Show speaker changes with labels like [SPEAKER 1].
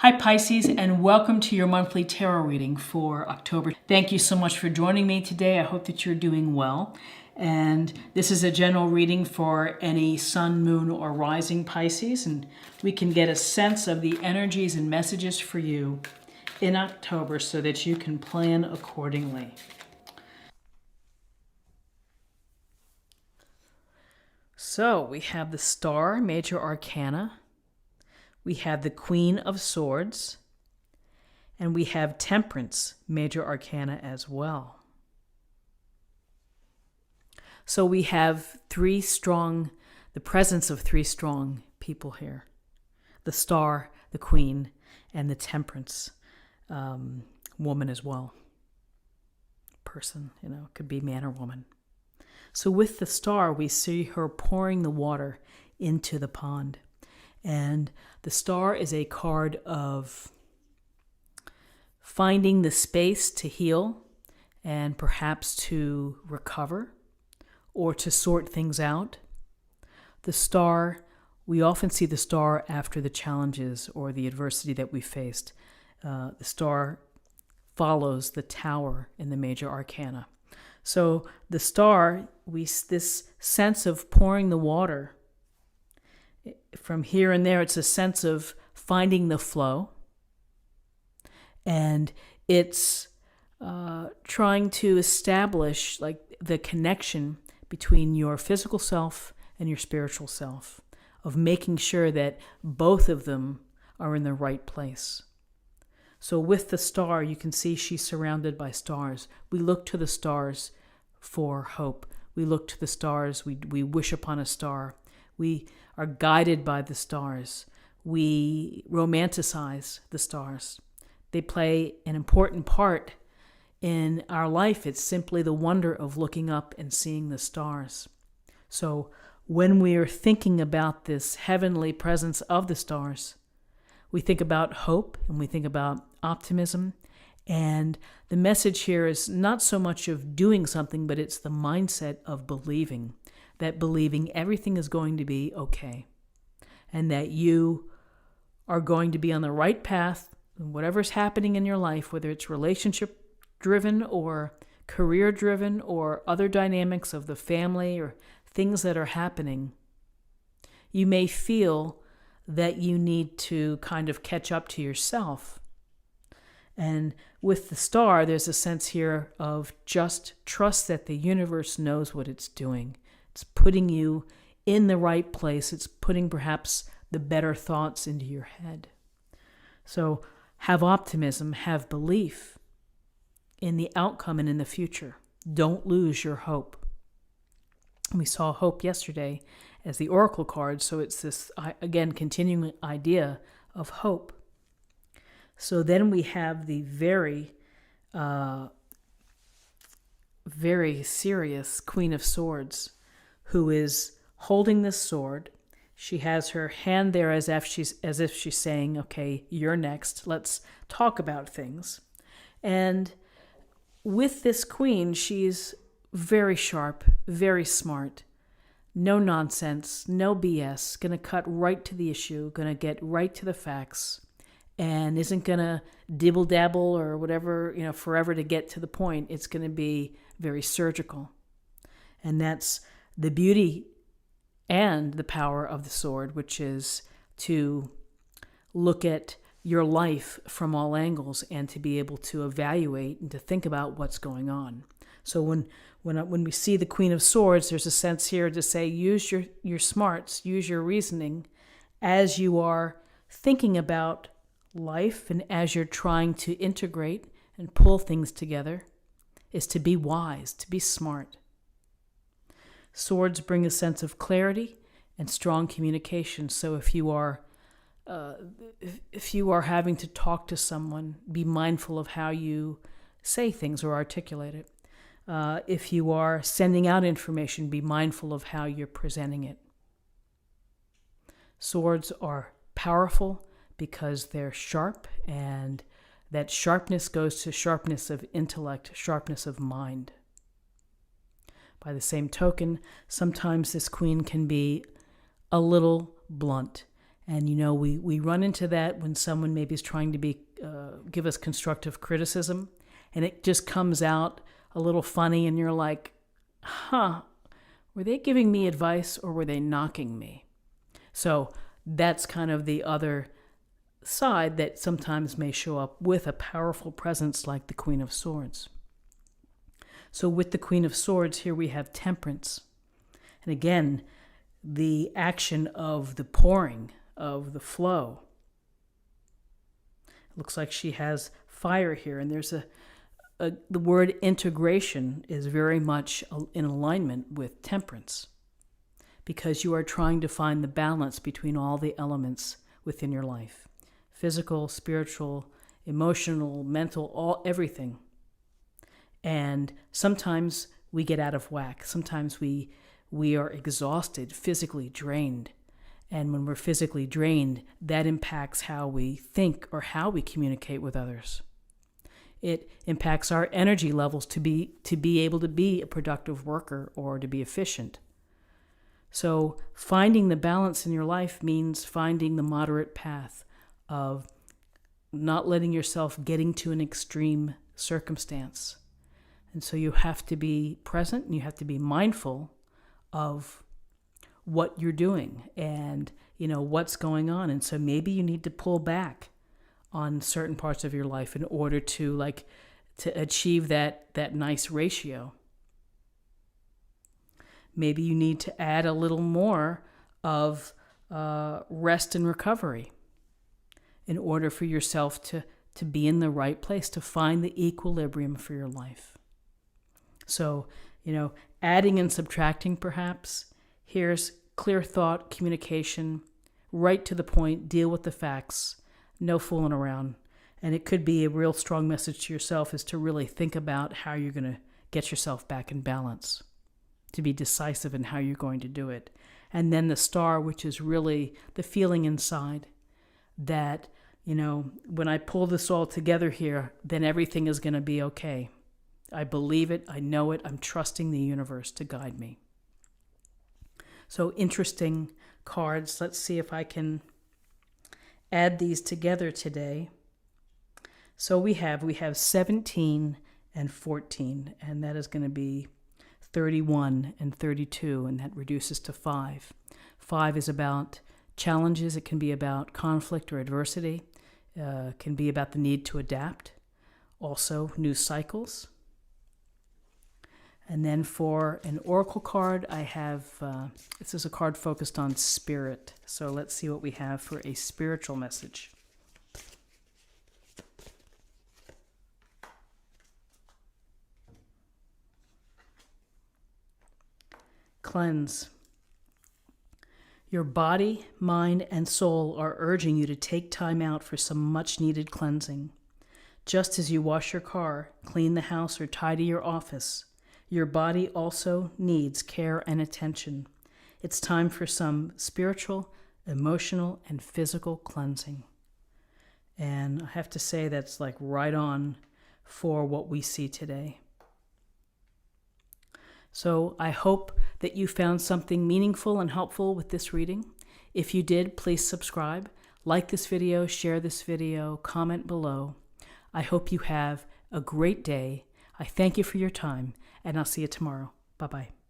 [SPEAKER 1] Hi Pisces, and welcome to your monthly tarot reading for October. Thank you so much for joining me today. I hope that you're doing well. And this is a general reading for any sun, moon, or rising Pisces, and we can get a sense of the energies and messages for you in October so that you can plan accordingly. So we have the Star, Major Arcana. We have the Queen of Swords, and we have Temperance, Major Arcana as well. So we have the presence of three strong people here. The Star, the Queen, and the Temperance woman as well. Person, could be man or woman. So with the Star, we see her pouring the water into the pond. And the Star is a card of finding the space to heal and perhaps to recover or to sort things out. The Star, we often see the Star after the challenges or the adversity that we faced. The Star follows the Tower in the Major Arcana. So the Star, this sense of pouring the water. From here and there, it's a sense of finding the flow. And it's trying to establish the connection between your physical self and your spiritual self, of making sure that both of them are in the right place. So with the Star, you can see she's surrounded by stars. We look to the stars for hope. We look to the stars. We wish upon a star. We are guided by the stars. We romanticize the stars. They play an important part in our life. It's simply the wonder of looking up and seeing the stars. So when we are thinking about this heavenly presence of the stars, we think about hope and we think about optimism. And the message here is not so much of doing something, but it's the mindset of believing. That believing everything is going to be okay, and that you are going to be on the right path, and whatever's happening in your life, whether it's relationship-driven or career-driven or other dynamics of the family or things that are happening, you may feel that you need to kind of catch up to yourself. And with the Star, there's a sense here of just trust that the universe knows what it's doing. It's putting you in the right place. It's putting perhaps the better thoughts into your head. So have optimism, have belief in the outcome and in the future. Don't lose your hope. We saw hope yesterday as the oracle card, so it's this, again, continuing idea of hope. So then we have the very serious Queen of Swords, who is holding this sword. She has her hand there as if she's saying, okay, you're next. Let's talk about things. And with this queen, she's very sharp, very smart. No nonsense, no BS. Going to cut right to the issue, going to get right to the facts, and isn't going to dibble-dabble or whatever, forever to get to the point. It's going to be very surgical. And that's the beauty and the power of the sword, which is to look at your life from all angles and to be able to evaluate and to think about what's going on. So when we see the Queen of Swords, there's a sense here to say, use your smarts, use your reasoning as you are thinking about life and as you're trying to integrate and pull things together, is to be wise, to be smart. Swords bring a sense of clarity and strong communication. So if you are having to talk to someone, be mindful of how you say things or articulate it. If you are sending out information, be mindful of how you're presenting it. Swords are powerful because they're sharp, and that sharpness goes to sharpness of intellect, sharpness of mind. By the same token, sometimes this queen can be a little blunt And, we run into that when someone maybe is trying to give us constructive criticism, and it just comes out a little funny, and you're like, were they giving me advice or were they knocking me? So that's kind of the other side that sometimes may show up with a powerful presence like the Queen of Swords. So with the Queen of Swords, here we have Temperance. And again, the action of the pouring, of the flow. It looks like she has fire here, and there's the word integration is very much in alignment with Temperance, because you are trying to find the balance between all the elements within your life. Physical, spiritual, emotional, mental, everything. And sometimes we get out of whack. Sometimes we are exhausted, physically drained. And when we're physically drained, that impacts how we think or how we communicate with others. It impacts our energy levels to be able to be a productive worker or to be efficient. So finding the balance in your life means finding the moderate path of not letting yourself getting to an extreme circumstance. And so you have to be present and you have to be mindful of what you're doing and, what's going on. And so maybe you need to pull back on certain parts of your life in order to achieve that nice ratio. Maybe you need to add a little more of rest and recovery in order for yourself to be in the right place, to find the equilibrium for your life. So, adding and subtracting perhaps. Here's clear thought, communication, right to the point, deal with the facts, no fooling around. And it could be a real strong message to yourself is to really think about how you're going to get yourself back in balance, to be decisive in how you're going to do it. And then the star, which is really the feeling inside that, when I pull this all together here, then everything is going to be okay. I believe it. I know it. I'm trusting the universe to guide me. So interesting cards. Let's see if I can add these together today. So we have 17 and 14, and that is going to be 31 and 32, and that reduces to 5. 5 is about challenges. It can be about conflict or adversity. Can be about the need to adapt. Also, new cycles. And then for an oracle card, I have, this is a card focused on spirit. So let's see what we have for a spiritual message. Cleanse. Your body, mind, and soul are urging you to take time out for some much-needed cleansing. Just as you wash your car, clean the house, or tidy your office, your body also needs care and attention. It's time for some spiritual, emotional, and physical cleansing. And I have to say that's like right on for what we see today. So I hope that you found something meaningful and helpful with this reading. If you did, please subscribe, like this video, share this video, comment below. I hope you have a great day. I thank you for your time, and I'll see you tomorrow. Bye-bye.